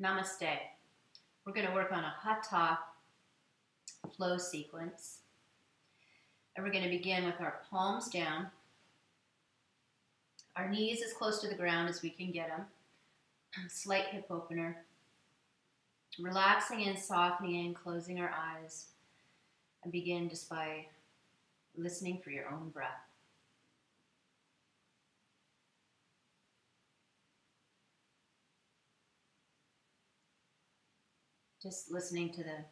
Namaste. We're going to work on a Hatha Flow sequence. And we're going to begin with our palms down, our knees as close to the ground as we can get them, slight hip opener, relaxing and softening and closing our eyes, and begin just by listening for your own breath. Just listening to the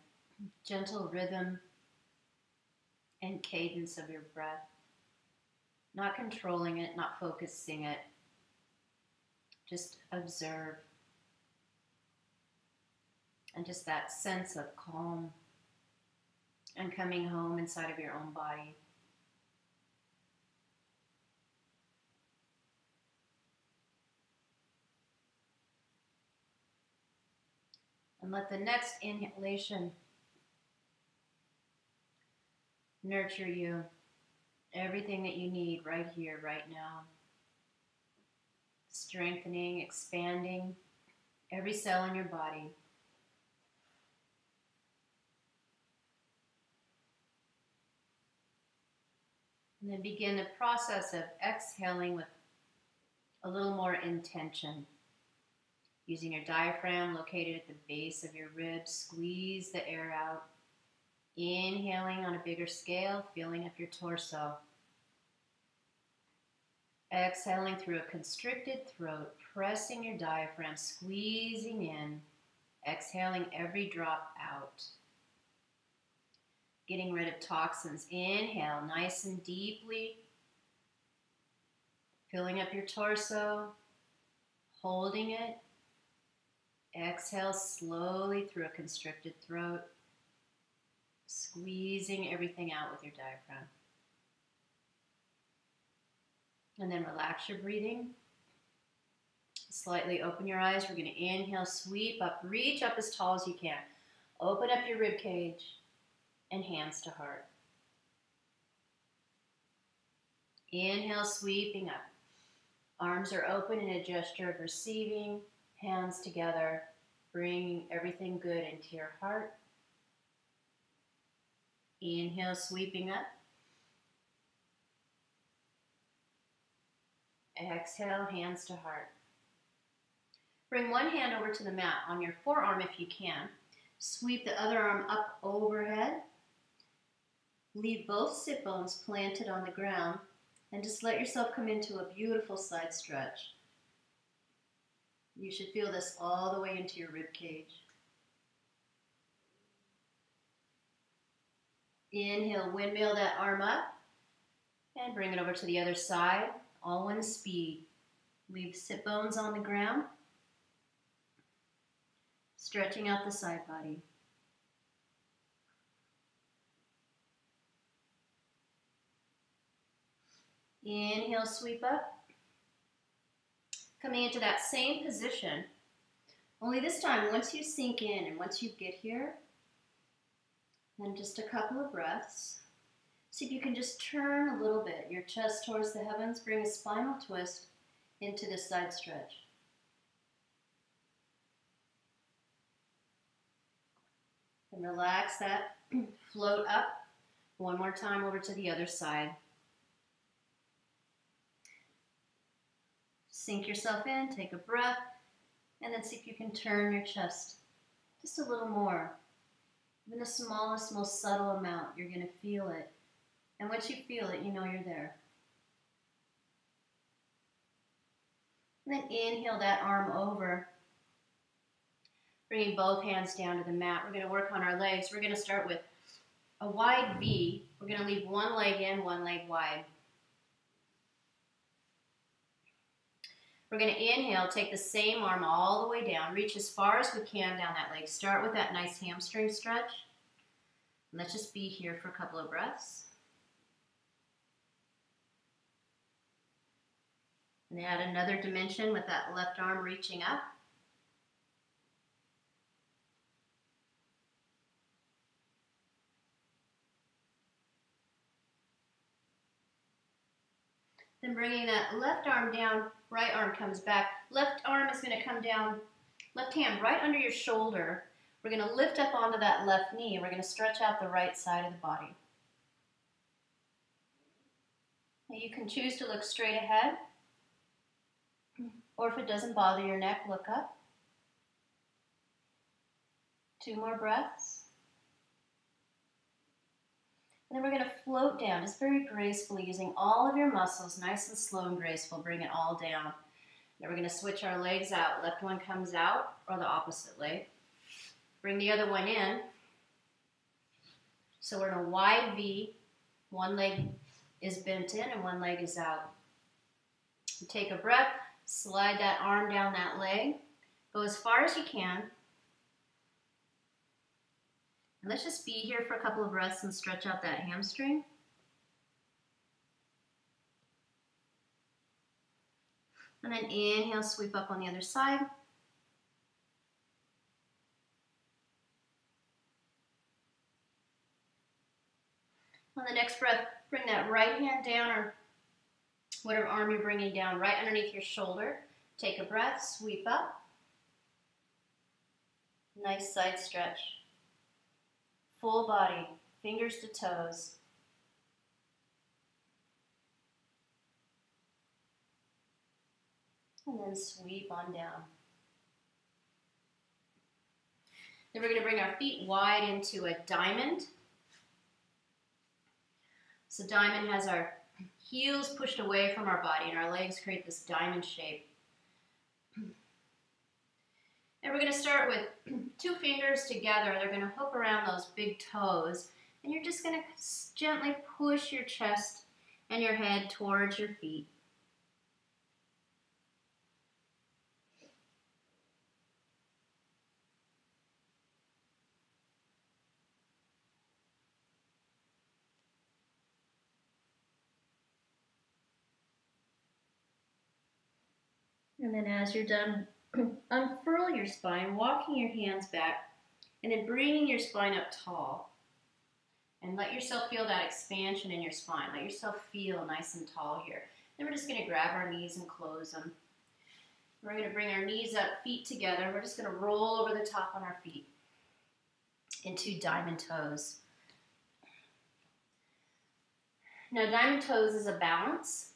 gentle rhythm and cadence of your breath. Not controlling it, not focusing it. Just observe. And just that sense of calm and coming home inside of your own body. And let the next inhalation nurture you. Everything that you need right here, right now. Strengthening, expanding every cell in your body. And then begin the process of exhaling with a little more intention. Using your diaphragm located at the base of your ribs, squeeze the air out. Inhaling on a bigger scale, filling up your torso. Exhaling through a constricted throat, pressing your diaphragm, squeezing in. Exhaling every drop out. Getting rid of toxins. Inhale nice and deeply. Filling up your torso. Holding it. Exhale slowly through a constricted throat. Squeezing everything out with your diaphragm. And then relax your breathing. Slightly open your eyes. We're going to inhale, sweep up, reach up as tall as you can. Open up your rib cage and hands to heart. Inhale, sweeping up. Arms are open in a gesture of receiving, hands together, bringing everything good into your heart. Inhale, sweeping up. Exhale, hands to heart. Bring one hand over to the mat on your forearm if you can. Sweep the other arm up overhead. Leave both sit bones planted on the ground and just let yourself come into a beautiful side stretch. You should feel this all the way into your rib cage. Inhale, windmill that arm up and bring it over to the other side, all one speed. Leave sit bones on the ground, stretching out the side body. Inhale, sweep up. Coming into that same position, only this time, once you sink in and once you get here, then just a couple of breaths. See if you can just turn a little bit, your chest towards the heavens, bring a spinal twist into this side stretch. And relax that, float up. One more time over to the other side. Sink yourself in, take a breath, and then see if you can turn your chest just a little more. Even the smallest, most subtle amount, you're going to feel it. And once you feel it, you know you're there. And then inhale that arm over. Bringing both hands down to the mat. We're going to work on our legs. We're going to start with a wide V. We're going to leave one leg in, one leg wide. We're going to inhale, take the same arm all the way down. Reach as far as we can down that leg. Start with that nice hamstring stretch. And let's just be here for a couple of breaths. And add another dimension with that left arm reaching up. Then bringing that left arm down, right arm comes back. Left arm is going to come down Left hand right under your shoulder. We're going to lift up onto that left knee, and we're going to stretch out the right side of the body. Now you can choose to look straight ahead, or if it doesn't bother your neck, look up. 2 more breaths. And then we're going to float down, just very gracefully, using all of your muscles, nice and slow and graceful. Bring it all down. Then we're going to switch our legs out. Left one comes out, or the opposite leg. Bring the other one in. So we're in a wide V. One leg is bent in and one leg is out. Take a breath. Slide that arm down that leg. Go as far as you can. And let's just be here for a couple of breaths and stretch out that hamstring. And then inhale, sweep up on the other side. On the next breath, bring that right hand down, or whatever arm you're bringing down, right underneath your shoulder. Take a breath, sweep up. Nice side stretch. Full body, fingers to toes. And then sweep on down. Then we're going to bring our feet wide into a diamond. So diamond has our heels pushed away from our body, and our legs create this diamond shape. And we're going to start with 2 fingers together. They're going to hook around those big toes, and you're just going to gently push your chest and your head towards your feet. And then as you're done, unfurl your spine, walking your hands back, and then bringing your spine up tall. And let yourself feel that expansion in your spine. Let yourself feel nice and tall here. Then we're just going to grab our knees and close them. We're going to bring our knees up, feet together. We're just going to roll over the top on our feet into diamond toes. Now, diamond toes is a balance.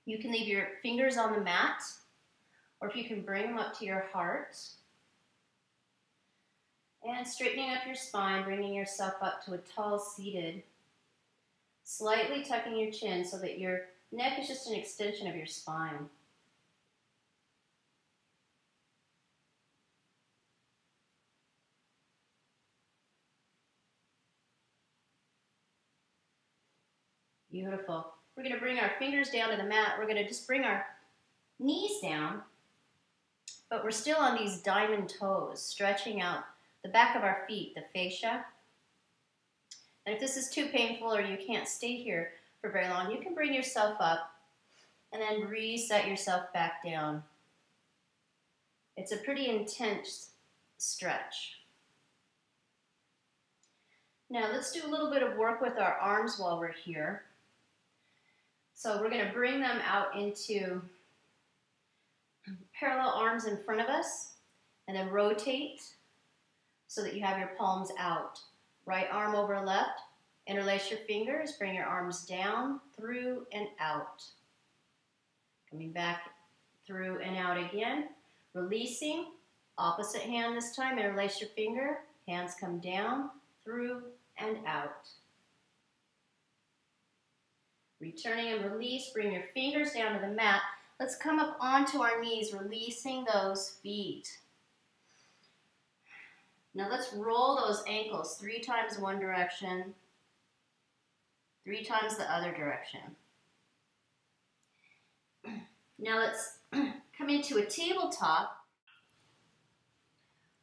You can leave your fingers on the mat, or if you can bring them up to your heart. And straightening up your spine, bringing yourself up to a tall seated. Slightly tucking your chin so that your neck is just an extension of your spine. Beautiful. We're going to bring our fingers down to the mat. We're going to just bring our knees down, but we're still on these diamond toes, stretching out the back of our feet, the fascia. And if this is too painful or you can't stay here for very long, you can bring yourself up and then reset yourself back down. It's a pretty intense stretch. Now let's do a little bit of work with our arms while we're here. So we're going to bring them out into parallel arms in front of us, and then rotate so that you have your palms out. Right arm over left, interlace your fingers, bring your arms down, through and out. Coming back through and out again. Releasing, opposite hand this time, interlace your finger, hands come down, through and out. Returning and release, bring your fingers down to the mat. Let's come up onto our knees, releasing those feet. Now let's roll those ankles 3 times one direction, 3 times the other direction. Now let's come into a tabletop.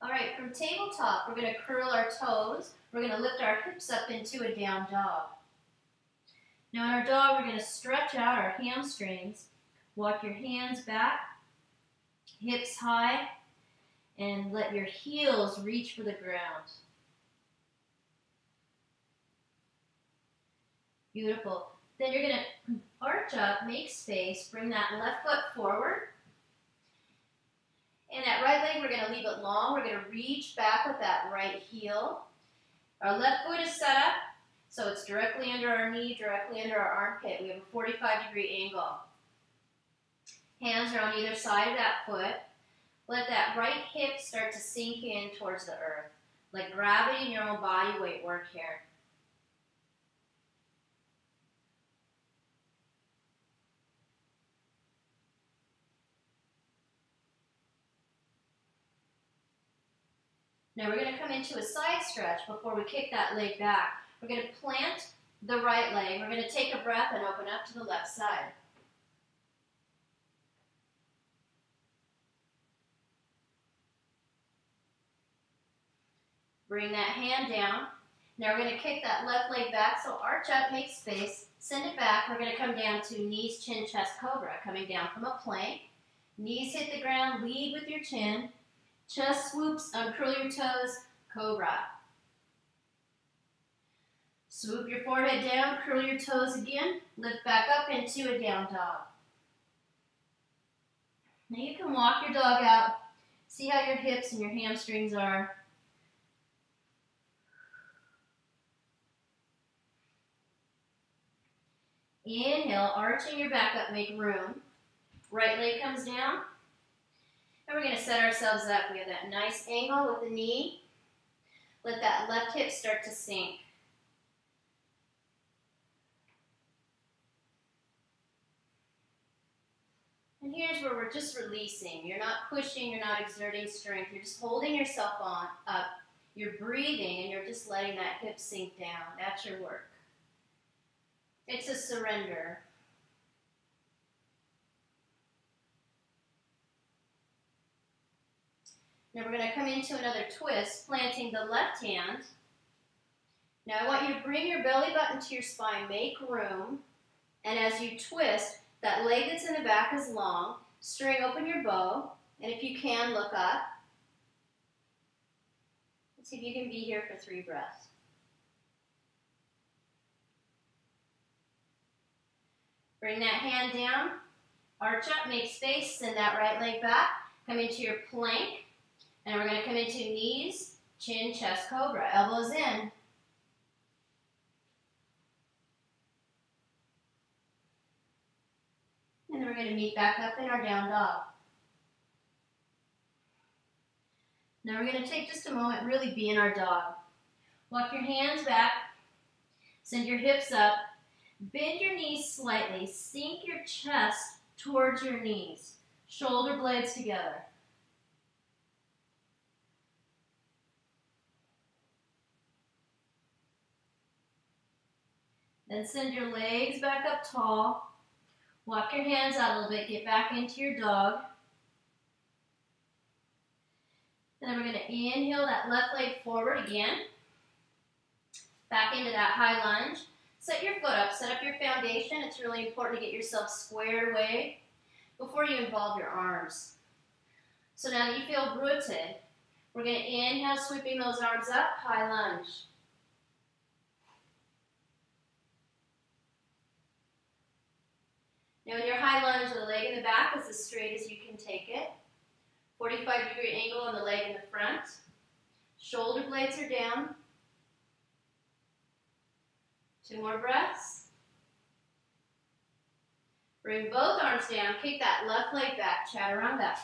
All right, from tabletop, we're going to curl our toes. We're going to lift our hips up into a down dog. Now in our dog, we're going to stretch out our hamstrings. Walk your hands back, hips high, and let your heels reach for the ground. Beautiful. Then you're going to arch up, make space, bring that left foot forward. And that right leg, we're going to leave it long. We're going to reach back with that right heel. Our left foot is set up, so it's directly under our knee, directly under our armpit. We have a 45-degree angle. Hands are on either side of that foot. Let that right hip start to sink in towards the earth. Let gravity and your own body weight work here. Now we're going to come into a side stretch before we kick that leg back. We're going to plant the right leg. We're going to take a breath and open up to the left side. Bring that hand down. Now we're going to kick that left leg back, so arch up, make space, send it back. We're going to come down to knees, chin, chest, cobra, coming down from a plank. Knees hit the ground, lead with your chin. Chest swoops, uncurl your toes, cobra. Swoop your forehead down, curl your toes again, lift back up into a down dog. Now you can walk your dog out, see how your hips and your hamstrings are. Inhale, arching your back up, make room. Right leg comes down. And we're going to set ourselves up. We have that nice angle with the knee. Let that left hip start to sink. And here's where we're just releasing. You're not pushing, you're not exerting strength. You're just holding yourself up. You're breathing and you're just letting that hip sink down. That's your work. It's a surrender. Now we're going to come into another twist, planting the left hand. Now I want you to bring your belly button to your spine, make room, and as you twist, that leg that's in the back is long, string open your bow, and if you can, look up. Let's see if you can be here for 3 breaths. Bring that hand down, arch up, make space, send that right leg back, come into your plank. And we're going to come into knees, chin, chest, cobra, elbows in. And then we're going to meet back up in our down dog. Now we're going to take just a moment, really be in our dog. Walk your hands back, send your hips up, bend your knees slightly, sink your chest towards your knees, shoulder blades together. Then send your legs back up tall. Walk your hands out a little bit. Get back into your dog. And then we're going to inhale that left leg forward again. Back into that high lunge. Set your foot up. Set up your foundation. It's really important to get yourself squared away before you involve your arms. So now that you feel rooted, we're going to inhale, sweeping those arms up, high lunge. Now in your high lunge, the leg in the back is as straight as you can take it. 45-degree angle on the leg in the front. Shoulder blades are down. 2 more breaths. Bring both arms down. Kick that left leg back. Chaturanga.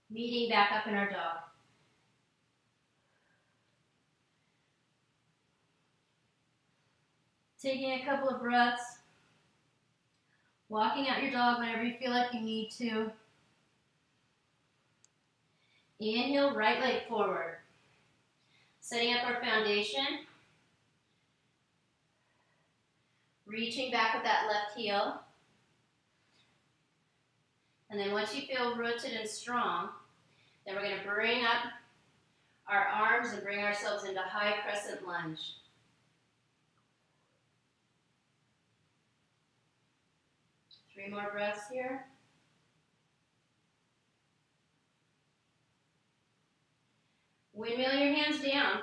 Meeting back up in our dog. Taking a couple of breaths, walking out your dog whenever you feel like you need to. Inhale, right leg forward. Setting up our foundation. Reaching back with that left heel. And then once you feel rooted and strong, then we're going to bring up our arms and bring ourselves into high crescent lunge. Three more breaths here. Windmill your hands down.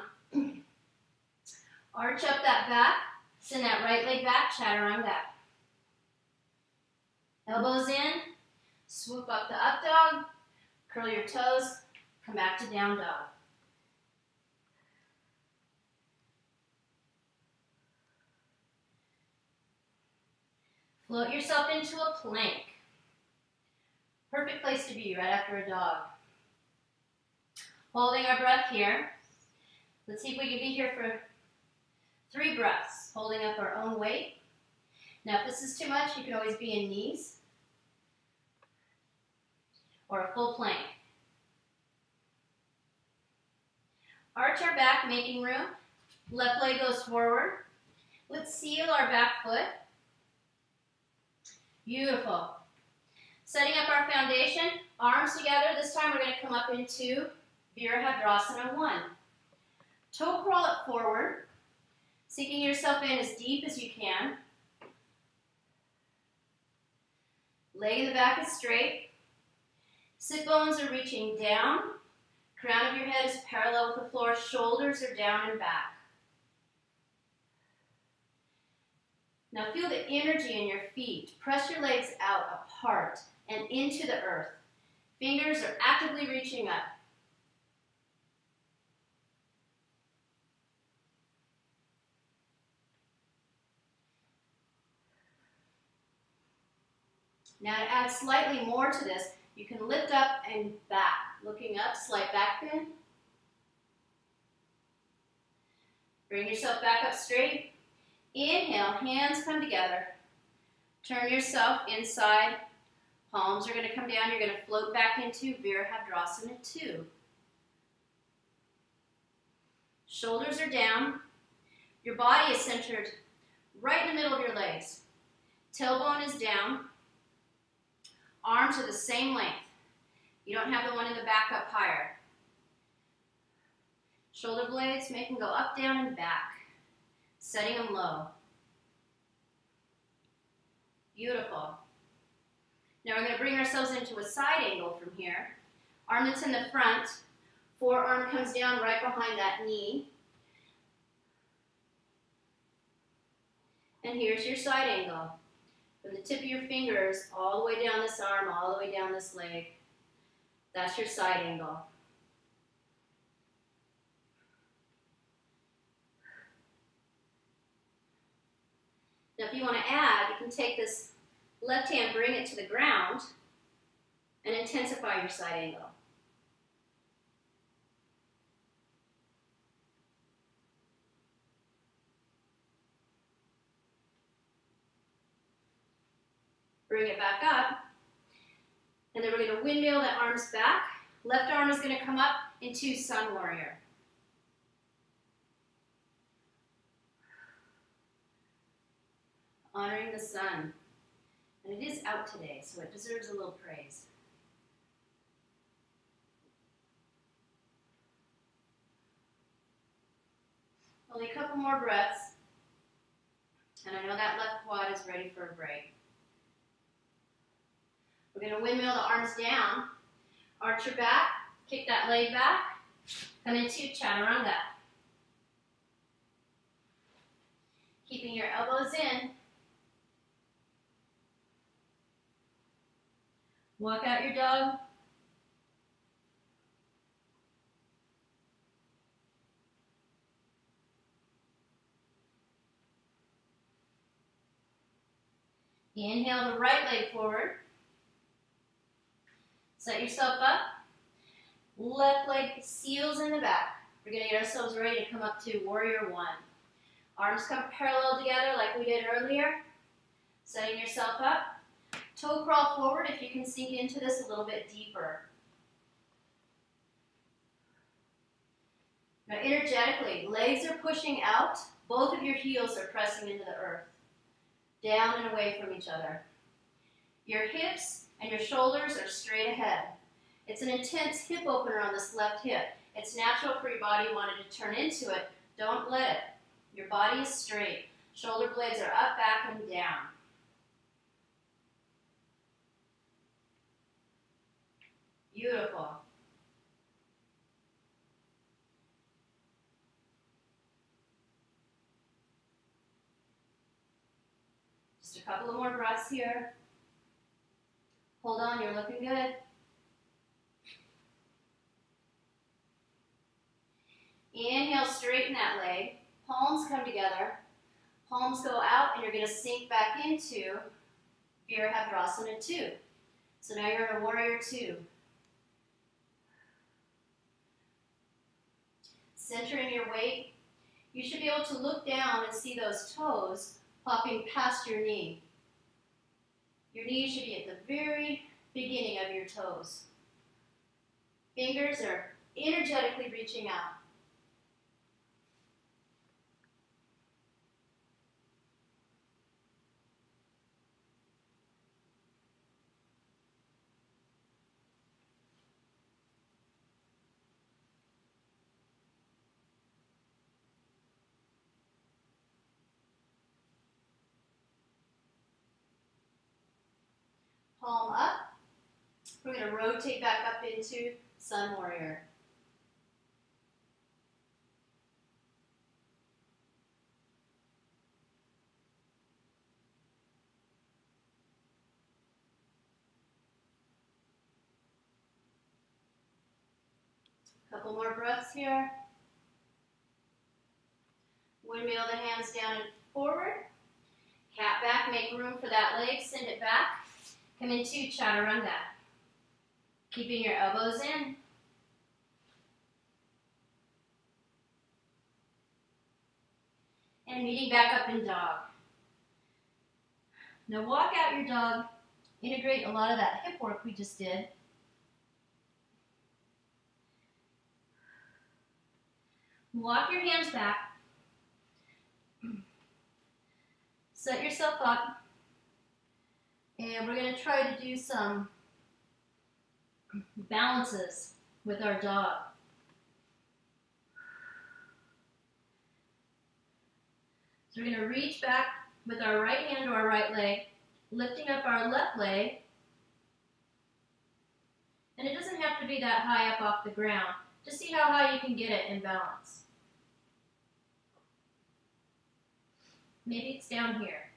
Arch up that back. Send that right leg back, chaturanga. Elbows in, swoop up to up dog, curl your toes, come back to down dog. Float yourself into a plank. Perfect place to be right after a dog. Holding our breath here. Let's see if we can be here for 3 breaths, holding up our own weight. Now, if this is too much, you can always be in knees or a full plank. Arch our back, making room. Left leg goes forward. Let's seal our back foot. Beautiful. Setting up our foundation, arms together. This time we're going to come up into Virabhadrasana 1. Toe crawl it forward, sinking yourself in as deep as you can. Leg in the back is straight. Sit bones are reaching down. Crown of your head is parallel with the floor. Shoulders are down and back. Now feel the energy in your feet. Press your legs out apart and into the earth. Fingers are actively reaching up. Now to add slightly more to this, you can lift up and back. Looking up, slight back bend. Bring yourself back up straight. Inhale, hands come together. Turn yourself inside. Palms are going to come down. You're going to float back into Virabhadrasana 2. Shoulders are down. Your body is centered right in the middle of your legs. Tailbone is down. Arms are the same length. You don't have the one in the back up higher. Shoulder blades, make them go up, down, and back. Setting them low. Beautiful. Now we're going to bring ourselves into a side angle from here. Arm that's in the front. Forearm comes down right behind that knee. And here's your side angle. From the tip of your fingers all the way down this arm, all the way down this leg. That's your side angle. Now if you want to add, you can take this left hand, bring it to the ground, and intensify your side angle. Bring it back up, and then we're going to windmill the arms back. Left arm is going to come up into Sun Warrior. Honoring the sun. And it is out today, so it deserves a little praise. Only a couple more breaths. And I know that left quad is ready for a break. We're going to windmill the arms down. Arch your back. Kick that leg back. Come into Chaturanga. Keeping your elbows in. Walk out your dog. Inhale the right leg forward. Set yourself up. Left leg seals in the back. We're going to get ourselves ready to come up to Warrior 1. Arms come parallel together like we did earlier. Setting yourself up. Toe crawl forward if you can sink into this a little bit deeper. Now energetically, legs are pushing out. Both of your heels are pressing into the earth. Down and away from each other. Your hips and your shoulders are straight ahead. It's an intense hip opener on this left hip. It's natural for your body wanting to turn into it. Don't let it. Your body is straight. Shoulder blades are up, back, and down. Beautiful. Just a couple of more breaths here. Hold on, you're looking good. Inhale, straighten that leg. Palms come together. Palms go out, and you're going to sink back into Virabhadrasana 2. So now you're in a Warrior 2. Centering your weight. You should be able to look down and see those toes popping past your knee. Your knee should be at the very beginning of your toes. Fingers are energetically reaching out. Palm up. We're going to rotate back up into Sun Warrior. Couple more breaths here. Windmill the hands down and forward. Cat back, make room for that leg, send it back. Come into Chaturanga. Keeping your elbows in. And meeting back up in dog. Now walk out your dog. Integrate a lot of that hip work we just did. Walk your hands back. Set yourself up. And we're going to try to do some balances with our dog. So we're going to reach back with our right hand to our right leg, lifting up our left leg. And it doesn't have to be that high up off the ground. Just see how high you can get it in balance. Maybe it's down here.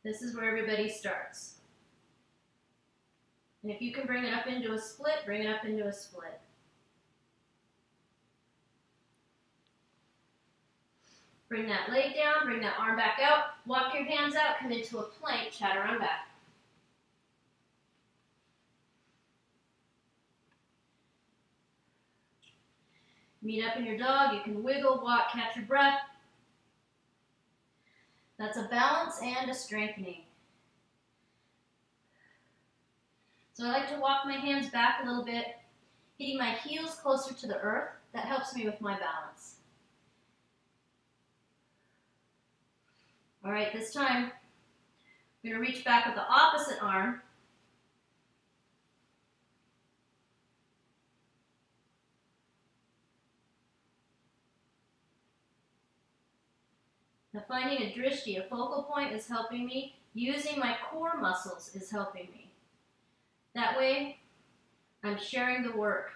This is where everybody starts. And if you can bring it up into a split, bring it up into a split. Bring that leg down, bring that arm back out, walk your hands out, come into a plank, Chaturanga. Meet up in your dog, you can wiggle, walk, catch your breath. That's a balance and a strengthening. So I like to walk my hands back a little bit, hitting my heels closer to the earth. That helps me with my balance. All right, this time, I'm going to reach back with the opposite arm. Now finding a drishti, a focal point, is helping me. Using my core muscles is helping me. That way, I'm sharing the work.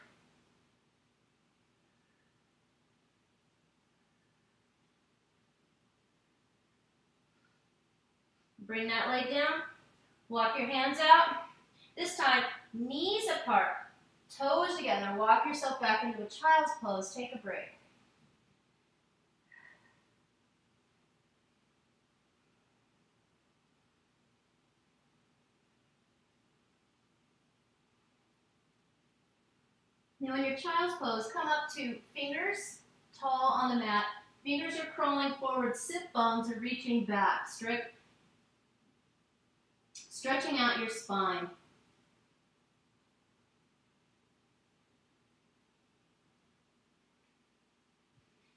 Bring that leg down. Walk your hands out. This time, knees apart, toes together. Walk yourself back into a child's pose. Take a break. Now in your child's pose, come up to fingers tall on the mat. Fingers are crawling forward, sit bones are reaching back. Stretching out your spine.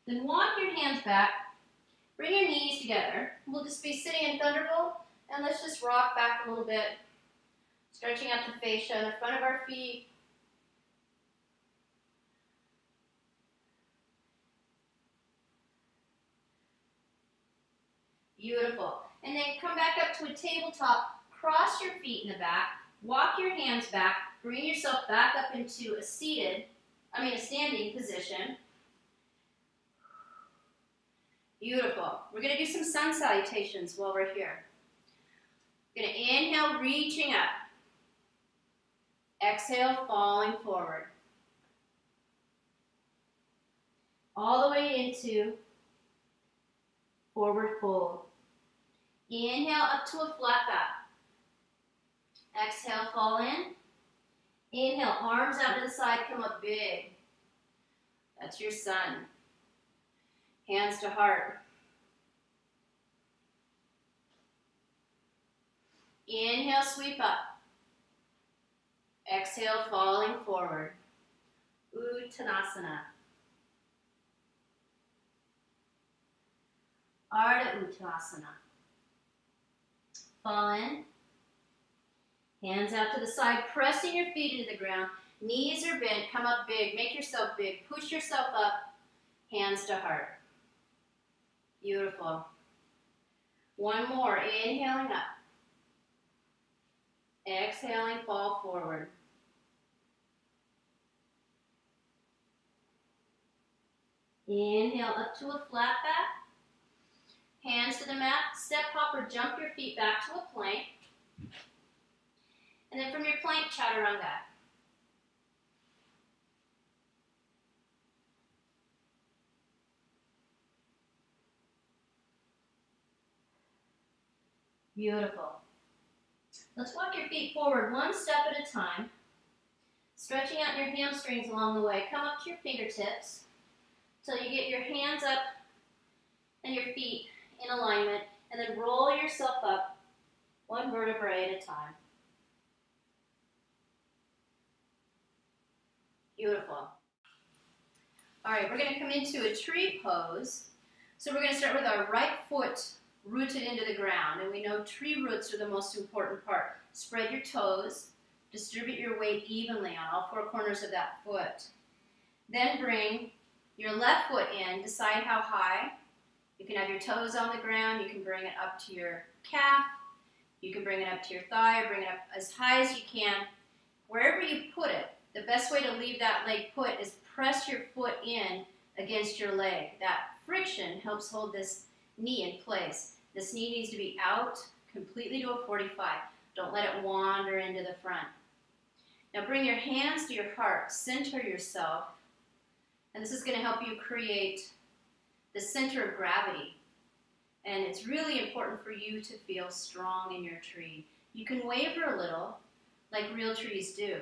Then walk your hands back. Bring your knees together. We'll just be sitting in Thunderbolt, and let's just rock back a little bit. Stretching out the fascia in the front of our feet. Beautiful. And then come back up to a tabletop. Cross your feet in the back. Walk your hands back. Bring yourself back up into a standing position. Beautiful. We're going to do some sun salutations while we're here. We're going to inhale, reaching up. Exhale, falling forward. All the way into forward fold. Inhale up to a flat back. Exhale, fall in. Inhale, arms out to the side, come up big. That's your sun. Hands to heart. Inhale, sweep up. Exhale, falling forward. Uttanasana. Ardha Uttanasana. Fall in. Hands out to the side, pressing your feet into the ground. Knees are bent, come up big, make yourself big. Push yourself up, hands to heart. Beautiful. One more, inhaling up. Exhaling, fall forward. Inhale up to a flat back. Hands to the mat, step hop or jump your feet back to a plank. And then from your plank, chaturanga. Beautiful. Let's walk your feet forward one step at a time. Stretching out your hamstrings along the way. Come up to your fingertips till you get your hands up and your feet in alignment. And then roll yourself up one vertebrae at a time. Beautiful. All right, we're going to come into a tree pose. So we're going to start with our right foot rooted into the ground. And we know tree roots are the most important part. Spread your toes. Distribute your weight evenly on all four corners of that foot. Then bring your left foot in. Decide how high. You can have your toes on the ground. You can bring it up to your calf. You can bring it up to your thigh or bring it up as high as you can. Wherever you put it, the best way to leave that leg put is press your foot in against your leg. That friction helps hold this knee in place. This knee needs to be out completely to a 45. Don't let it wander into the front. Now bring your hands to your heart. Center yourself. And this is going to help you create the center of gravity. And it's really important for you to feel strong in your tree. You can waver a little, like real trees do.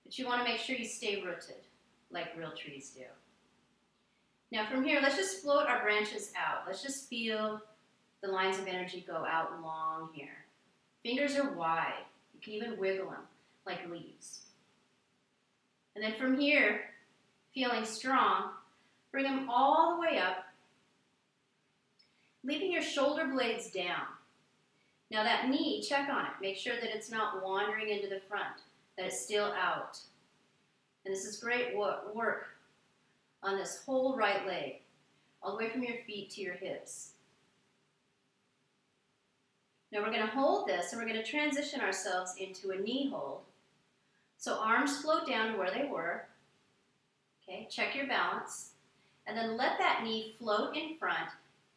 But you want to make sure you stay rooted, like real trees do. Now from here, let's just float our branches out. Let's just feel the lines of energy go out long here. Fingers are wide. You can even wiggle them like leaves. And then from here, feeling strong, bring them all the way up, leaving your shoulder blades down. Now that knee, check on it. Make sure that it's not wandering into the front, that it's still out. And this is great work on this whole right leg, all the way from your feet to your hips. Now we're going to hold this and we're going to transition ourselves into a knee hold. So arms float down to where they were. Okay, check your balance. And then let that knee float in front,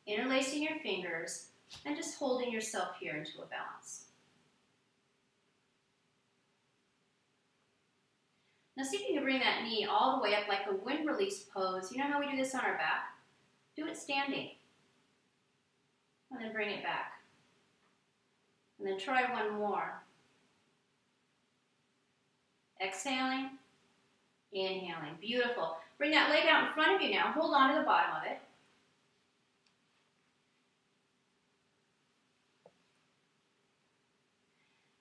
interlacing your fingers and just holding yourself here into a balance. Now see if you can bring that knee all the way up like a wind release pose. You know how we do this on our back? Do it standing. And then bring it back. And then try one more. Exhaling, inhaling. Beautiful. Bring that leg out in front of you now. Hold on to the bottom of it.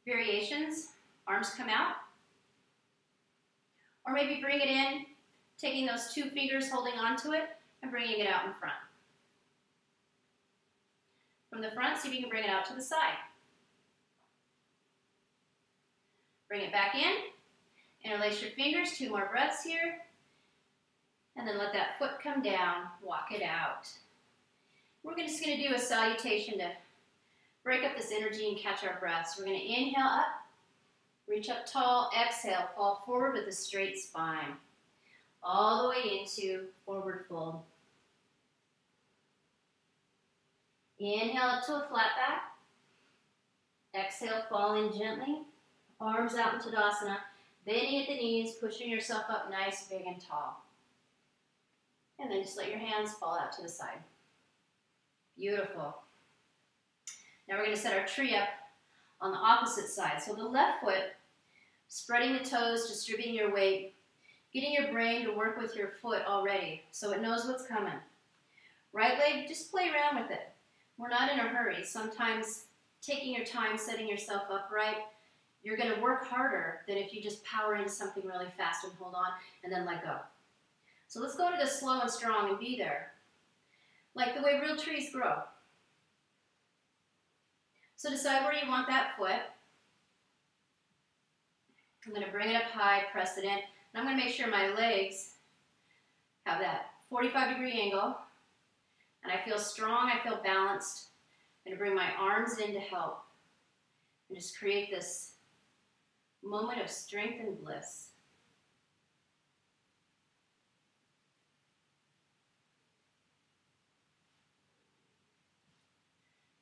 Variations, arms come out. Or maybe bring it in, taking those two fingers, holding onto it, and bringing it out in front. From the front, see if you can bring it out to the side. Bring it back in, interlace your fingers, 2 more breaths here, and then let that foot come down, walk it out. We're just going to do a salutation to break up this energy and catch our breaths. We're going to inhale up, reach up tall, exhale, fall forward with a straight spine. All the way into forward fold. Inhale up to a flat back. Exhale, fall in gently. Arms out in Tadasana. Bending at the knees, pushing yourself up nice, big, and tall. And then just let your hands fall out to the side. Beautiful. Now we're going to set our tree up on the opposite side. So the left foot, spreading the toes, distributing your weight, getting your brain to work with your foot already so it knows what's coming. Right leg, just play around with it. We're not in a hurry. Sometimes taking your time, setting yourself up right, you're going to work harder than if you just power into something really fast and hold on and then let go. So let's go to the slow and strong and be there, like the way real trees grow. So decide where you want that foot. I'm going to bring it up high, press it in, and I'm going to make sure my legs have that 45-degree angle, and I feel strong, I feel balanced. I'm going to bring my arms in to help, and just create this moment of strength and bliss.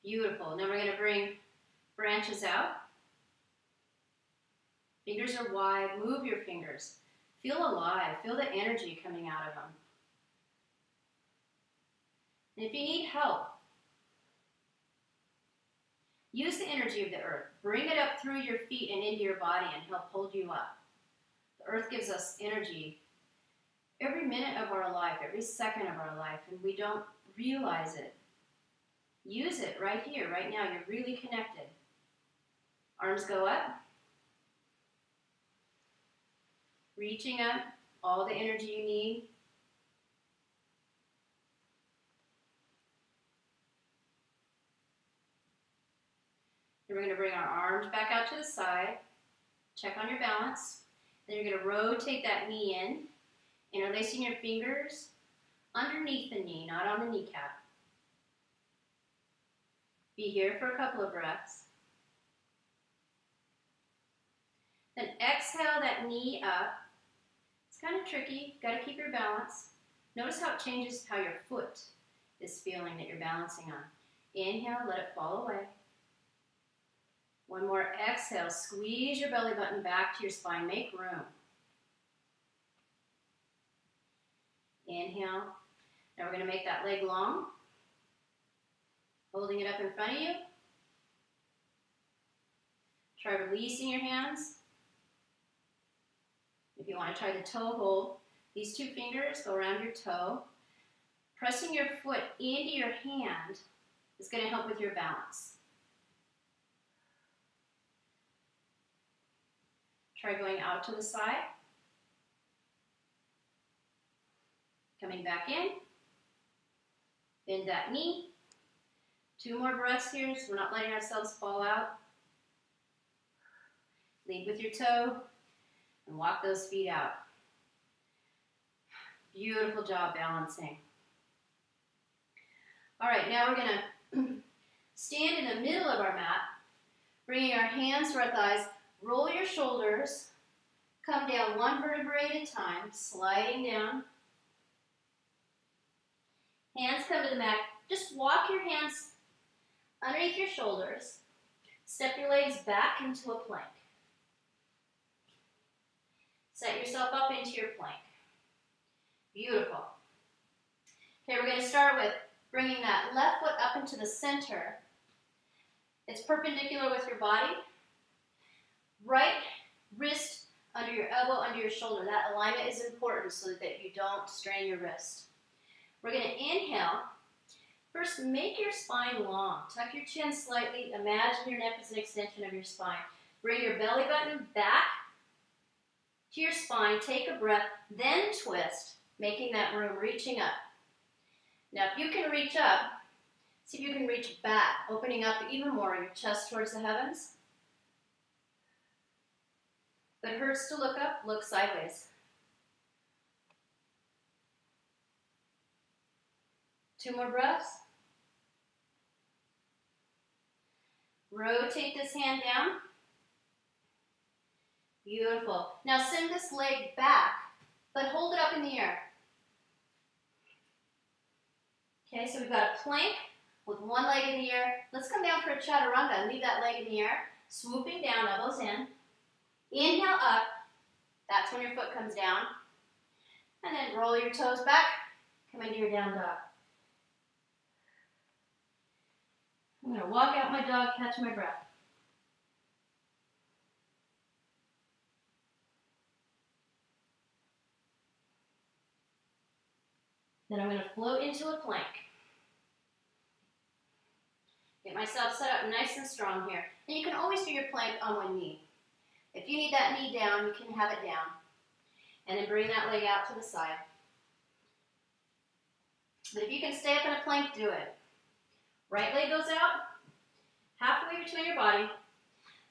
Beautiful. Now we're going to bring branches out. Fingers are wide. Move your fingers. Feel alive. Feel the energy coming out of them. And if you need help, use the energy of the earth. Bring it up through your feet and into your body and help hold you up. The earth gives us energy every minute of our life, every second of our life, and we don't realize it. Use it right here, right now. You're really connected. Arms go up. Reaching up, all the energy you need. Then we're going to bring our arms back out to the side. Check on your balance. Then you're going to rotate that knee in, interlacing your fingers underneath the knee, not on the kneecap. Be here for a couple of breaths. Then exhale that knee up. It's kind of tricky. You've got to keep your balance. Notice how it changes how your foot is feeling that you're balancing on. Inhale, let it fall away. One more exhale. Squeeze your belly button back to your spine. Make room. Inhale. Now we're going to make that leg long. Holding it up in front of you. Try releasing your hands. If you want to try the toe hold, these two fingers go around your toe. Pressing your foot into your hand is going to help with your balance. Try going out to the side. Coming back in. Bend that knee. 2 more breaths here, so we're not letting ourselves fall out. Lead with your toe and walk those feet out. Beautiful job balancing. All right, now we're going to stand in the middle of our mat, bringing our hands to our thighs. Roll your shoulders. Come down 1 vertebrae at a time, sliding down. Hands come to the mat. Just walk your hands underneath your shoulders. Step your legs back into a plank. Set yourself up into your plank. Beautiful. Okay, we're going to start with bringing that left foot up into the center. It's perpendicular with your body. Right wrist under your elbow, under your shoulder. That alignment is important so that you don't strain your wrist. We're going to inhale. First, make your spine long. Tuck your chin slightly. Imagine your neck is an extension of your spine. Bring your belly button back to your spine. Take a breath, then twist, making that room, reaching up. Now, if you can reach up, see if you can reach back, opening up even more your chest towards the heavens. If it hurts to look up, look sideways. 2 more breaths. Rotate this hand down. Beautiful. Now send this leg back, but hold it up in the air. Okay, so we've got a plank with one leg in the air. Let's come down for a chaturanga. Leave that leg in the air. Swooping down, elbows in. Inhale up. That's when your foot comes down. And then roll your toes back. Come into your down dog. I'm going to walk out my dog, catch my breath. Then I'm going to float into a plank. Get myself set up nice and strong here. And you can always do your plank on one knee. If you need that knee down, you can have it down. And then bring that leg out to the side. But if you can stay up in a plank, do it. Right leg goes out, halfway between your body.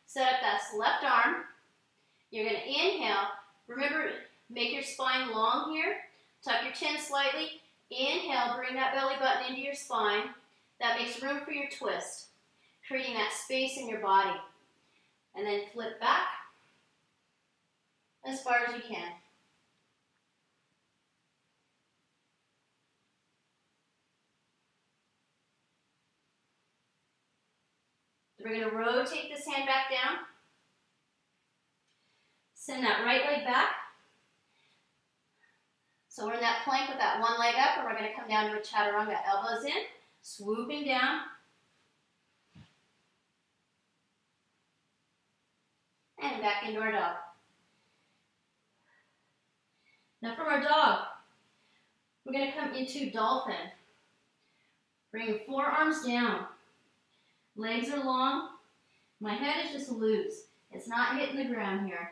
Set up that left arm. You're going to inhale. Remember, make your spine long here. Tuck your chin slightly. Inhale, bring that belly button into your spine. That makes room for your twist, creating that space in your body. And then flip back as far as you can. We're going to rotate this hand back down. Send that right leg back. So we're in that plank with that one leg up, and we're going to come down to a chaturanga. Elbows in, swooping down. And back into our dog. Now from our dog, we're going to come into dolphin. Bring forearms down. Legs are long. My head is just loose. It's not hitting the ground here.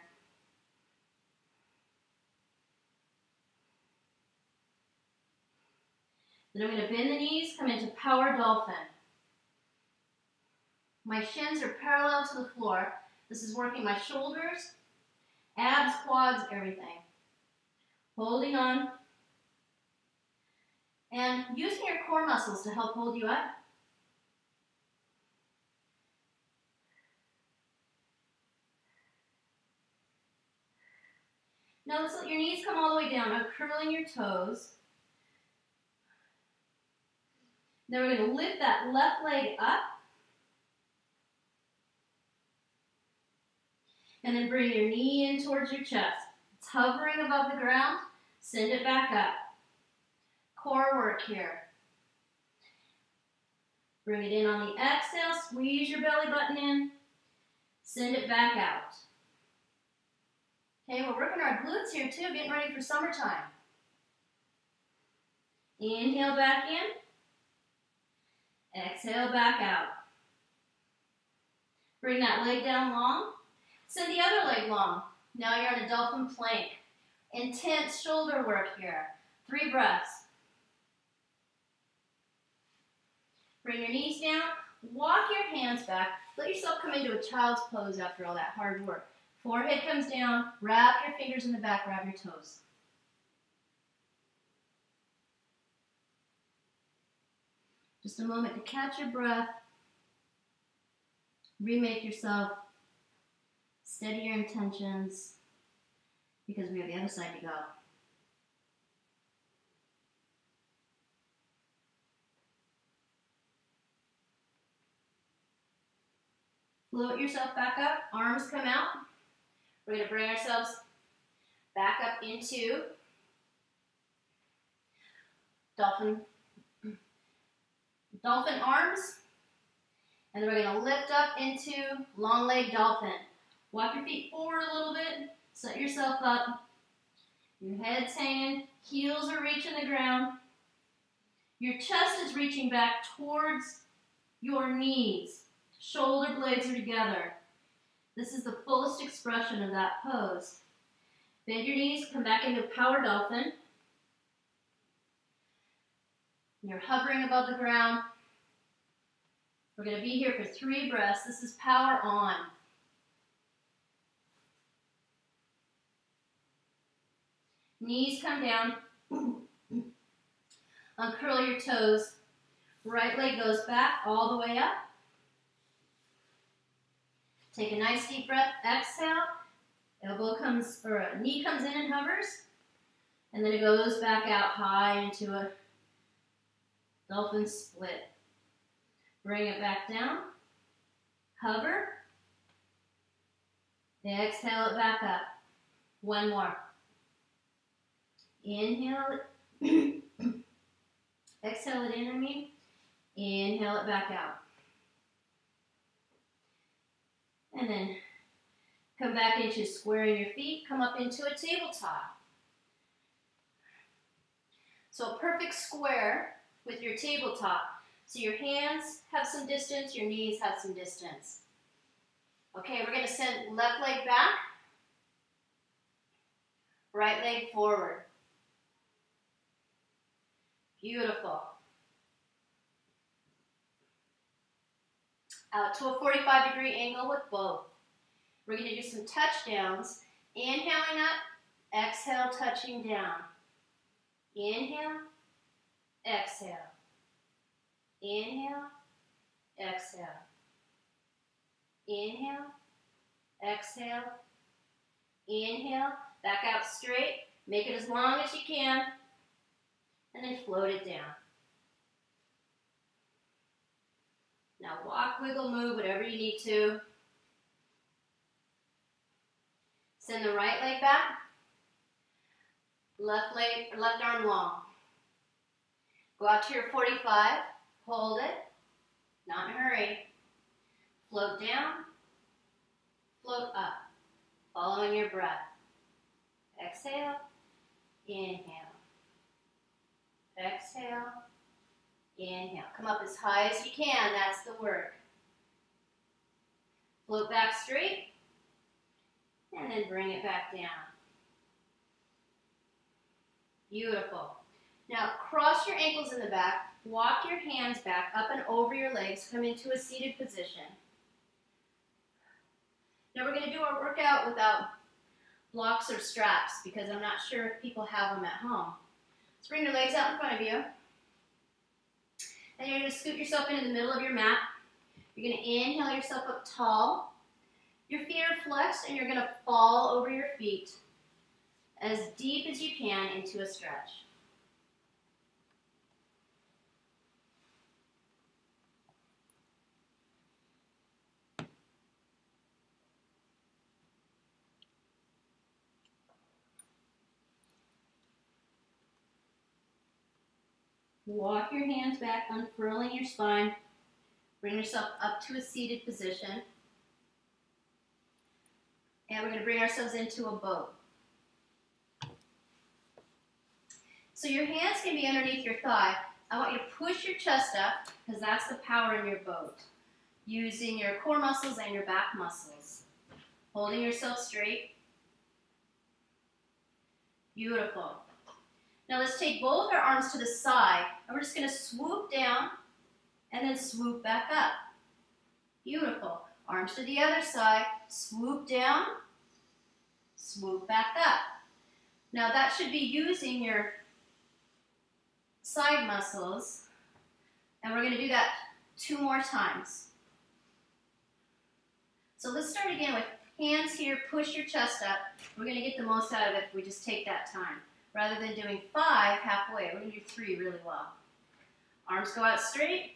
Then I'm going to bend the knees, come into power dolphin. My shins are parallel to the floor. This is working my shoulders, abs, quads, everything. Holding on. And using your core muscles to help hold you up. Now let's let your knees come all the way down. I'm curling your toes. Then we're going to lift that left leg up. And then bring your knee in towards your chest. It's hovering above the ground. Send it back up. Core work here. Bring it in on the exhale. Squeeze your belly button in. Send it back out. Okay, we're working our glutes here too, getting ready for summertime. Inhale back in. Exhale back out. Bring that leg down long. Send the other leg long. Now you're in a dolphin plank. Intense shoulder work here. 3 breaths. Bring your knees down. Walk your hands back. Let yourself come into a child's pose after all that hard work. Forehead comes down. Wrap your fingers in the back. Wrap your toes. Just a moment to catch your breath. Remake yourself. Steady your intentions, because we have the other side to go. Float yourself back up, arms come out. We're going to bring ourselves back up into dolphin arms, and then we're going to lift up into long leg dolphin. Walk your feet forward a little bit. Set yourself up. Your head's hanging. Heels are reaching the ground. Your chest is reaching back towards your knees. Shoulder blades are together. This is the fullest expression of that pose. Bend your knees. Come back into power dolphin. You're hovering above the ground. We're going to be here for 3 breaths. This is power on. Knees come down. Uncurl your toes. Right leg goes back all the way up. Take a nice deep breath. Exhale. Knee comes in and hovers. And then it goes back out high into a dolphin split. Bring it back down. Hover. Exhale it back up. One more. Inhale it. Exhale it in, I mean. Inhale it back out. And then come back into squaring your feet. Come up into a tabletop. So a perfect square with your tabletop. So your hands have some distance, your knees have some distance. Okay, we're going to send left leg back, right leg forward. Beautiful. Out to a 45-degree angle with both. We're going to do some touchdowns. Inhaling up, exhale, touching down. Inhale, exhale. Inhale, exhale. Inhale, exhale. Inhale, back out straight. Make it as long as you can. And then float it down. Now walk, wiggle, move, whatever you need to. Send the right leg back. Left arm long. Go out to your 45. Hold it. Not in a hurry. Float down. Float up. Following your breath. Exhale. Inhale. Exhale. Inhale. Come up as high as you can. That's the work. Float back straight. And then bring it back down. Beautiful. Now cross your ankles in the back. Walk your hands back up and over your legs. Come into a seated position. Now we're going to do our workout without blocks or straps because I'm not sure if people have them at home. So bring your legs out in front of you. And you're going to scoot yourself into the middle of your mat. You're going to inhale yourself up tall. Your feet are flexed and you're going to fall over your feet as deep as you can into a stretch. Walk your hands back, unfurling your spine. Bring yourself up to a seated position. And we're going to bring ourselves into a boat. So your hands can be underneath your thigh. I want you to push your chest up because that's the power in your boat. Using your core muscles and your back muscles. Holding yourself straight. Beautiful. Now let's take both our arms to the side, and we're just going to swoop down and then swoop back up. Beautiful. Arms to the other side, swoop down, swoop back up. Now that should be using your side muscles, and we're going to do that 2 more times. So let's start again with hands here, push your chest up. We're going to get the most out of it if we just take that time. Rather than doing 5 halfway, we're going to do 3 really well. Arms go out straight.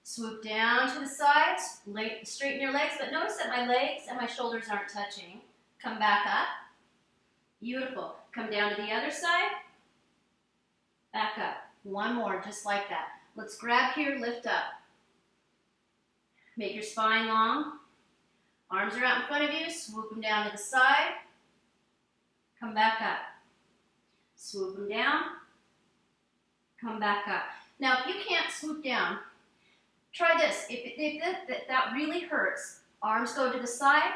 Swoop down to the sides. Straighten your legs, but notice that my legs and my shoulders aren't touching. Come back up. Beautiful. Come down to the other side. Back up. 1 more, just like that. Let's grab here, lift up. Make your spine long. Arms are out in front of you. Swoop them down to the side. Come back up. Swoop them down, come back up. Now, if you can't swoop down, try this. If that really hurts, arms go to the side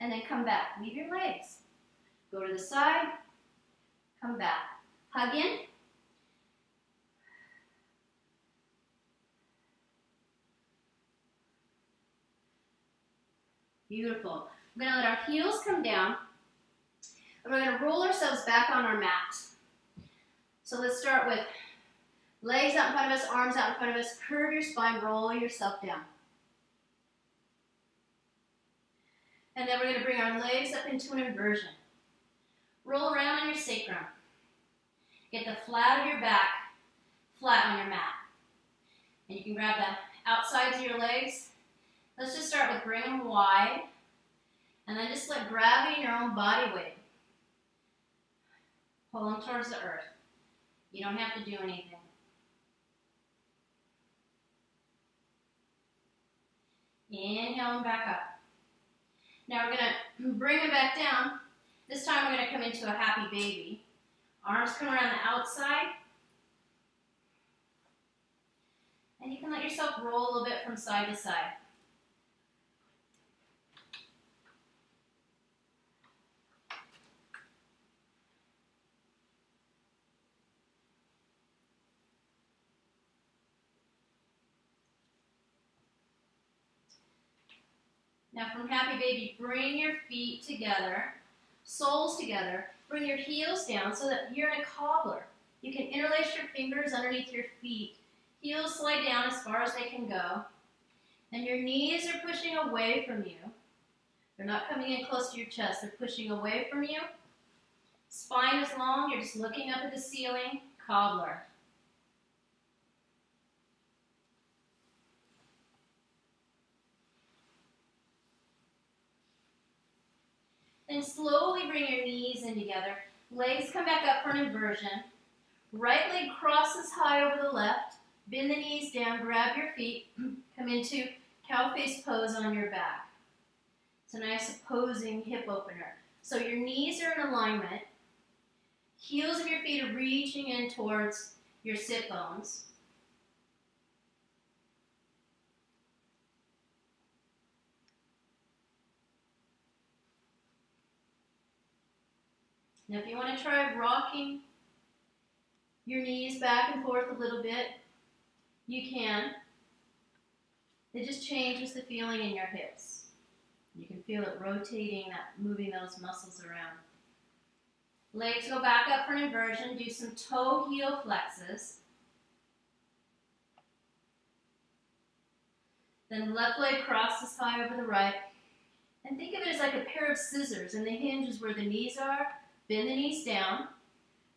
and then come back. Leave your legs. Go to the side, come back. Hug in. Beautiful. We're going to let our heels come down. And we're going to roll ourselves back on our mat. So let's start with legs out in front of us, arms out in front of us. Curve your spine, roll yourself down. And then we're going to bring our legs up into an inversion. Roll around on your sacrum. Get the flat of your back flat on your mat. And you can grab the outsides of your legs. Let's just start with bring them wide, and then just let gravity and your own body weight pull them towards the earth. You don't have to do anything. Inhale them back up. Now we're going to bring them back down. This time we're going to come into a happy baby. Arms come around the outside. And you can let yourself roll a little bit from side to side. Now from happy baby, bring your feet together, soles together. Bring your heels down so that you're in a cobbler. You can interlace your fingers underneath your feet. Heels slide down as far as they can go. And your knees are pushing away from you. They're not coming in close to your chest. They're pushing away from you. Spine is long. You're just looking up at the ceiling. Cobbler. Then slowly bring your knees in together. Legs come back up for an inversion. Right leg crosses high over the left. Bend the knees down, grab your feet, come into cow face pose on your back. It's a nice opposing hip opener. So your knees are in alignment. Heels of your feet are reaching in towards your sit bones. Now if you want to try rocking your knees back and forth a little bit, you can. It just changes the feeling in your hips. You can feel it rotating, moving those muscles around. Legs go back up for an inversion. Do some toe heel flexes. Then left leg crosses high over the right. And think of it as like a pair of scissors, and the hinge is where the knees are. Bend the knees down.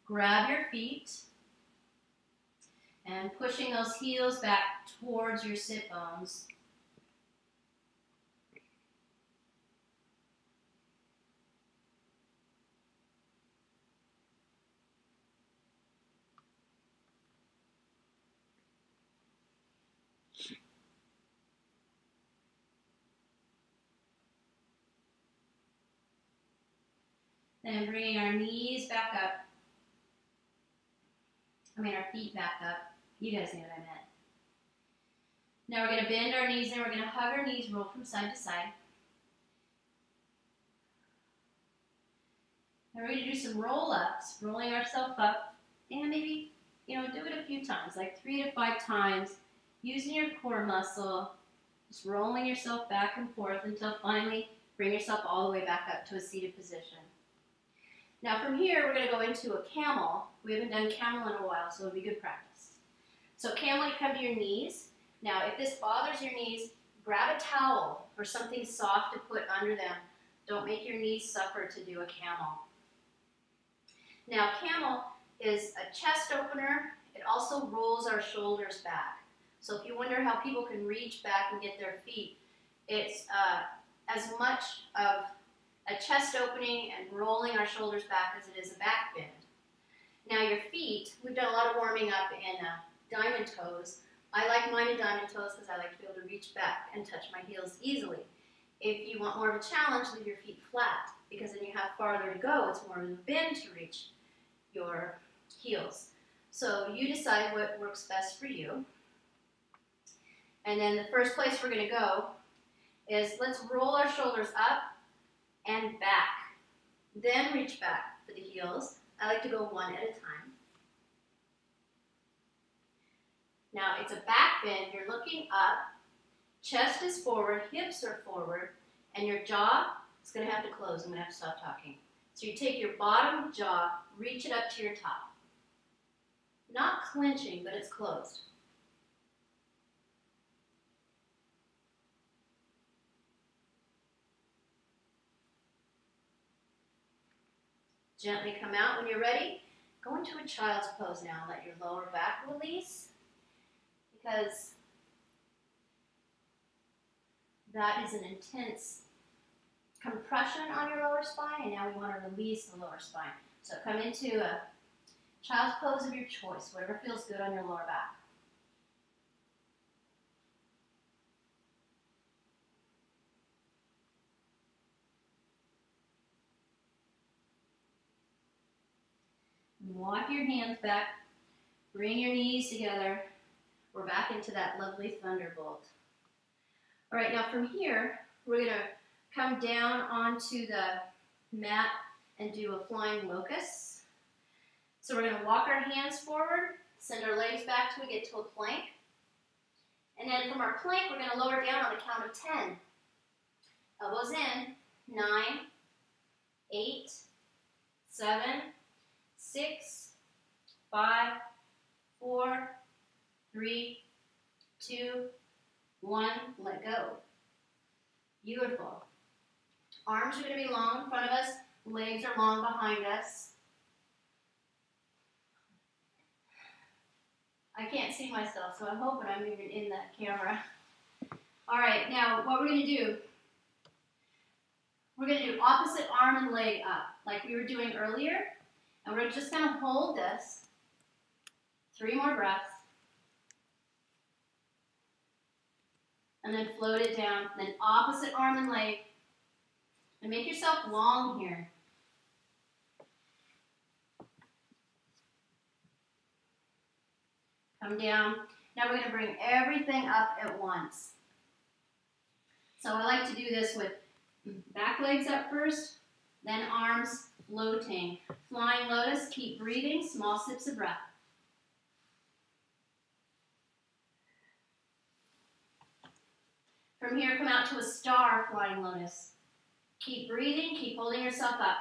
Grab your feet. And pushing those heels back towards your sit bones. Then bringing our knees back up. Our feet back up. You guys know what I meant. Now we're going to bend our knees and we're going to hug our knees, roll from side to side. Now we're going to do some roll-ups, rolling ourselves up, and maybe, do it a few times, like 3 to 5 times, using your core muscle, just rolling yourself back and forth until finally bring yourself all the way back up to a seated position. Now from here, we're going to go into a camel. We haven't done camel in a while, so it'll be good practice. So camel, you come to your knees. Now if this bothers your knees, grab a towel or something soft to put under them. Don't make your knees suffer to do a camel. Now camel is a chest opener. It also rolls our shoulders back. So if you wonder how people can reach back and get their feet, it's as much of a chest opening and rolling our shoulders back as it is a back bend. Now your feet, we've done a lot of warming up in diamond toes. I like mine in diamond toes because I like to be able to reach back and touch my heels easily. If you want more of a challenge, leave your feet flat because then you have farther to go. It's more of a bend to reach your heels. So you decide what works best for you. And then the first place we're going to go is let's roll our shoulders up and back. Then reach back for the heels. I like to go one at a time. Now it's a back bend. You're looking up. Chest is forward, hips are forward, and your jaw is going to have to close. I'm going to have to stop talking. So you take your bottom jaw, reach it up to your top. Not clenching, but it's closed. Gently come out when you're ready. Go into a child's pose now. Let your lower back release because That is an intense compression on your lower spine, and now we want to release the lower spine. So come into a child's pose of your choice, whatever feels good on your lower back. Walk your hands back, bring your knees together. We're back into that lovely thunderbolt. All right, now from here, we're going to come down onto the mat and do a flying locust. So we're going to walk our hands forward, send our legs back till we get to a plank. And then from our plank, we're going to lower down on the count of 10. Elbows in, 9, 8, 7, 6, 5, 4, 3, 2, 1, let go. Beautiful. Arms are going to be long in front of us, legs are long behind us. I can't see myself, so I'm hoping I'm even in that camera. All right, now what we're going to do, we're going to do opposite arm and leg up, like we were doing earlier. And we're just going to hold this. 3 more breaths. And then float it down. Then opposite arm and leg. And make yourself long here. Come down. Now we're going to bring everything up at once. So I like to do this with back legs up first, then arms floating. Flying lotus, keep breathing, small sips of breath. From here, come out to a star flying lotus. Keep breathing, keep holding yourself up.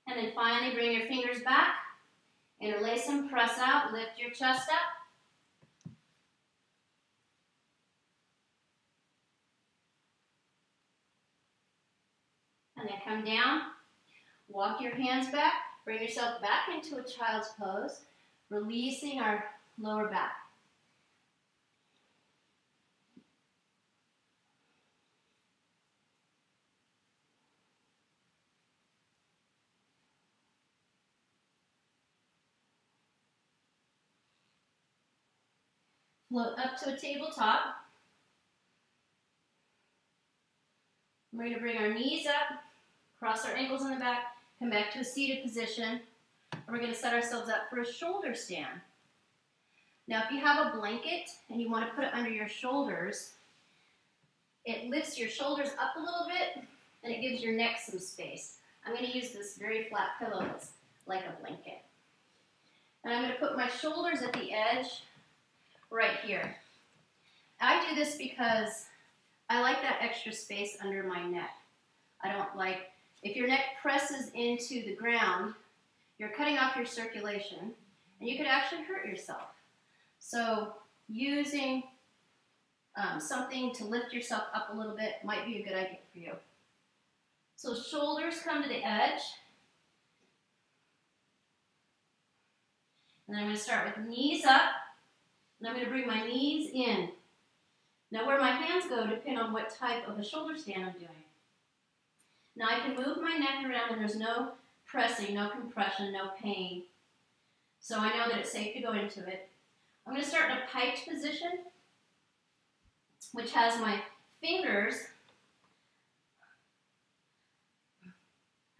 And then finally, bring your fingers back. Interlace them, press out, lift your chest up. And then come down, walk your hands back, bring yourself back into a child's pose, releasing our lower back. Float up to a tabletop. We're going to bring our knees up, cross our ankles in the back, come back to a seated position. And we're going to set ourselves up for a shoulder stand. Now, if you have a blanket and you want to put it under your shoulders, it lifts your shoulders up a little bit and it gives your neck some space. I'm going to use this very flat pillow that's like a blanket. And I'm going to put my shoulders at the edge right here. I do this because I like that extra space under my neck. I don't like, if your neck presses into the ground, you're cutting off your circulation and you could actually hurt yourself. So using something to lift yourself up a little bit might be a good idea for you. So shoulders come to the edge. And then I'm going to start with knees up. And I'm going to bring my knees in. Now where my hands go depend on what type of a shoulder stand I'm doing. Now I can move my neck around and there's no pressing, no compression, no pain. So I know that it's safe to go into it. I'm going to start in a piked position, which has my fingers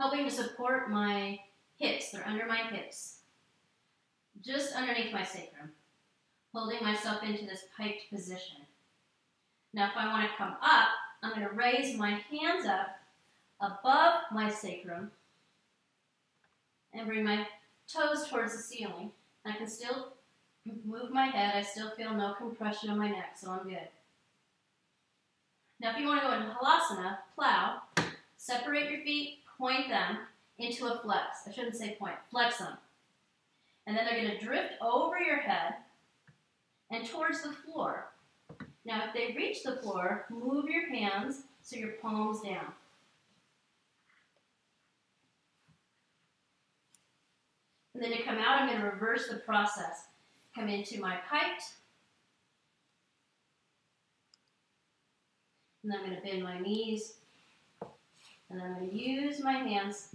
helping to support my hips. They're under my hips, just underneath my sacrum, holding myself into this piked position. Now if I want to come up, I'm going to raise my hands up above my sacrum and bring my toes towards the ceiling. I can still move my head. I still feel no compression on my neck, so I'm good. Now if you want to go into Halasana, plow, separate your feet, point them into a flex. I shouldn't say point, flex them. And then they're going to drift over your head and towards the floor. Now if they reach the floor, move your hands so your palms down. And then to come out, I'm going to reverse the process. Come into my piked, And I'm going to bend my knees. And I'm going to use my hands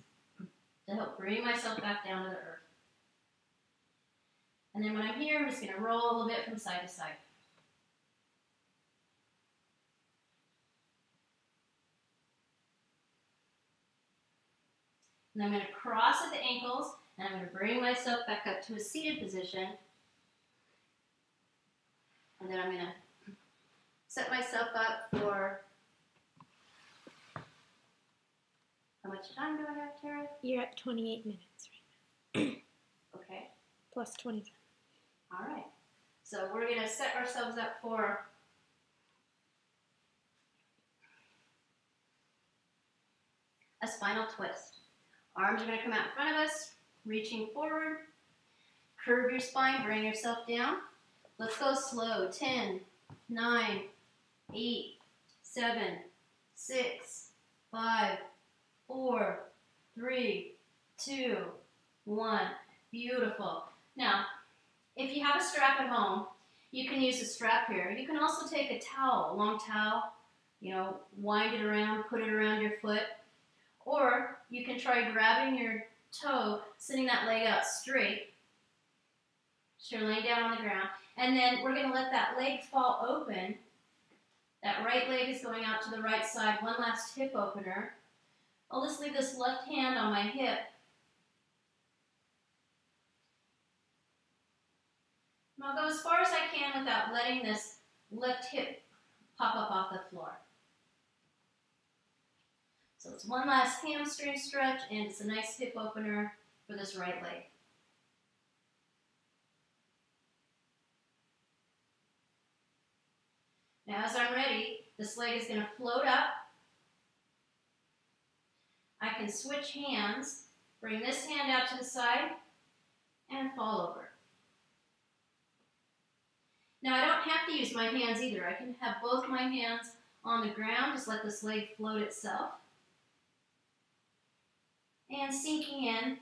to help bring myself back down to the earth. And then when I'm here, I'm just going to roll a little bit from side to side. And I'm going to cross at the ankles, and I'm going to bring myself back up to a seated position. And then I'm going to set myself up for, how much time do I have, Tara? You're at 28 minutes right now. Okay. Plus 27. All right. So we're going to set ourselves up for a spinal twist. Arms are going to come out in front of us, reaching forward. Curve your spine, bring yourself down. Let's go slow. 10, 9, 8, 7, 6, 5, 4, 3, 2, 1. Beautiful. Now, if you have a strap at home, you can use a strap here. You can also take a towel, a long towel, wind it around, put it around your foot. Or you can try grabbing your toe, sitting that leg out straight. So you're laying down on the ground. And then we're going to let that leg fall open. That right leg is going out to the right side. One last hip opener. I'll just leave this left hand on my hip. And I'll go as far as I can without letting this left hip pop up off the floor. So it's one last hamstring stretch, and it's a nice hip opener for this right leg. Now as I'm ready, this leg is going to float up. I can switch hands, bring this hand out to the side, and fall over. Now I don't have to use my hands either. I can have both my hands on the ground, just let this leg float itself. And sinking in,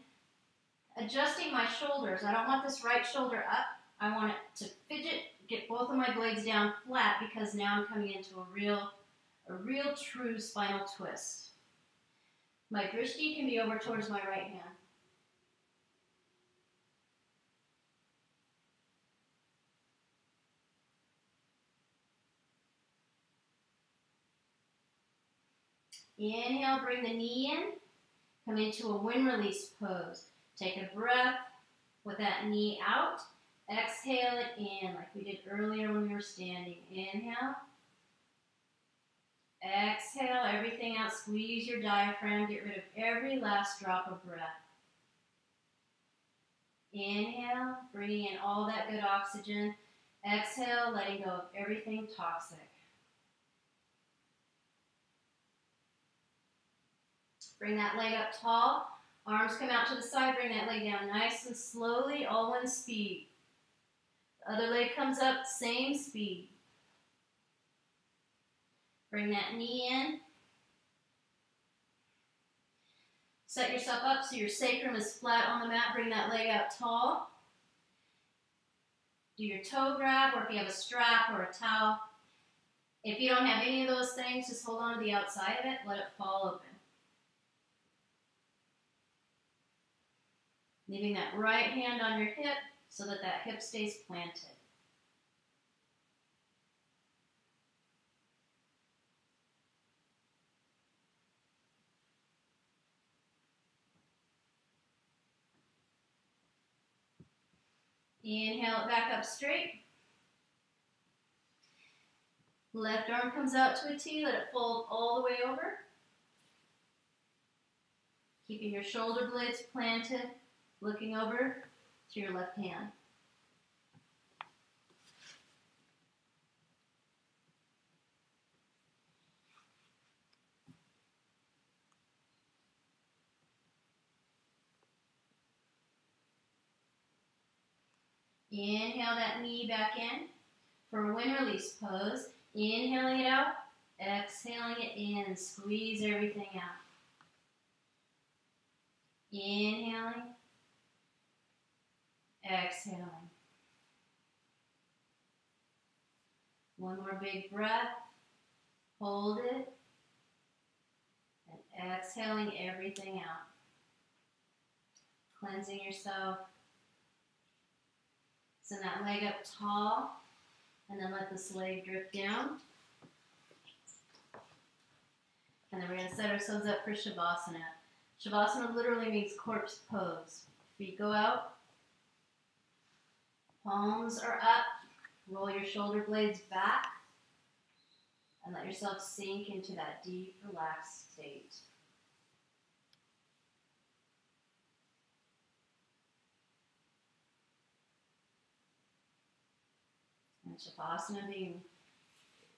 adjusting my shoulders. I don't want this right shoulder up. I want it to fidget, get both of my blades down flat because now I'm coming into a real true spinal twist. My drishti can be over towards my right hand. Inhale, bring the knee in. Come into a wind release pose. Take a breath with that knee out. Exhale it in like we did earlier when we were standing. Inhale. Exhale everything out. Squeeze your diaphragm. Get rid of every last drop of breath. Inhale, bringing in all that good oxygen. Exhale, letting go of everything toxic. Bring that leg up tall. Arms come out to the side. Bring that leg down nice and slowly, all one speed. The other leg comes up, same speed. Bring that knee in. Set yourself up so your sacrum is flat on the mat. Bring that leg out tall. Do your toe grab, or if you have a strap or a towel. If you don't have any of those things, just hold on to the outside of it. Let it fall open. Leaving that right hand on your hip so that that hip stays planted. Inhale it back up straight. Left arm comes out to a T. Let it fold all the way over. Keeping your shoulder blades planted. Looking over to your left hand. Inhale that knee back in for a wind release pose. Inhaling it out, exhaling it in. Squeeze everything out. Inhaling. Exhaling. One more big breath. Hold it. And exhaling everything out. Cleansing yourself. Send that leg up tall. And then let this leg drift down. And then we're going to set ourselves up for Shavasana. Shavasana literally means corpse pose. Feet go out. Palms are up. Roll your shoulder blades back. And let yourself sink into that deep, relaxed state. And Shavasana being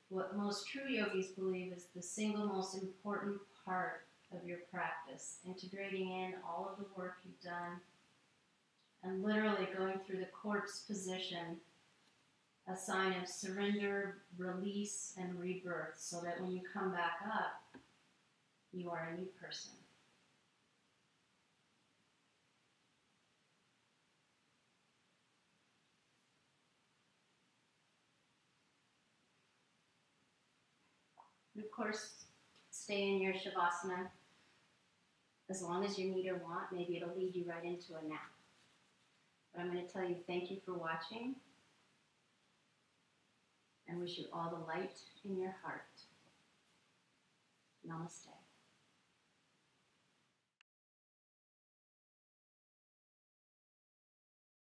what most true yogis believe is the single most important part of your practice, integrating in all of the work you've done and literally going through the corpse position, a sign of surrender, release, and rebirth, so that when you come back up, you are a new person. And of course, stay in your Shavasana as long as you need or want. Maybe it'll lead you right into a nap. But I'm going to tell you thank you for watching and wish you all the light in your heart. Namaste.